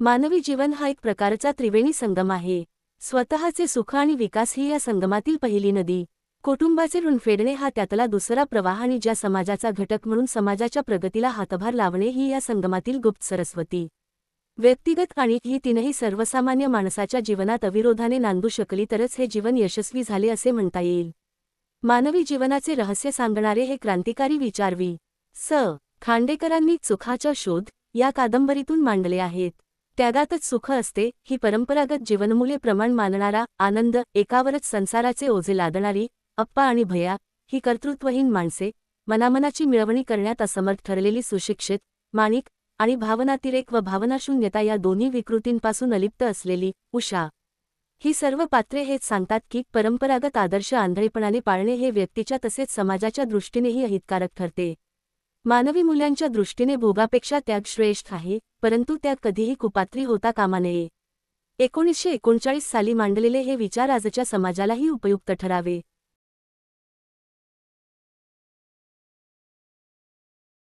मानवी जीवन हा एक प्रकारचा त्रिवेणी संगम आहे. स्वतःचे सुख आणि विकास ही या संगमातील पहिली नदी. कुटुंबाचे ऋण फेडणे हा त्यातला दुसरा प्रवाह आणि ज्या समाजाचा घटक म्हणून समाजाच्या प्रगतीला हातभार लावणे ही या संगमातील गुप्त सरस्वती. व्यक्तिगत आणि ही तीनही सर्वसामान्य माणसाच्या जीवनात अविरोधाने नांदू शकली तरच हे जीवन यशस्वी झाले असे म्हणता येईल. मानवी जीवनाचे रहस्य सांगणारे हे क्रांतिकारी विचार वि. स. खांडेकरांनी सुखाचा शोध या कादंबरीतून मांडले आहेत. त्यागातच सुख असते ही परंपरागत जीवनमूल्ये प्रमाण मानणारा, आनंद एकावरच संसाराचे ओझे लादणारी अप्पा आणि भैया ही कर्तृत्वहीन माणसे, मनामनाची मिळवणी करण्यात असमर्थ ठरलेली सुशिक्षित, माणिक आणि भावनातिरेक व भावनाशून्यता या दोन्ही विकृतींपासून अलिप्त असलेली उषा. ही सर्व पात्रे हेच सांगतात की परंपरागत आदर्श आंधळेपणाने पाळणे हे व्यक्तीच्या तसेच समाजाच्या दृष्टीनेही अहितकारक ठरते. मानवी मूल्यांच्या दृष्टीने भोगापेक्षा त्याग श्रेष्ठ आहे, परंतु त्याग कधीही कुपात्री होता कामा नये. 1939 साली मांडलेले हे विचार आजच्या समाजालाही उपयुक्त ठरावे.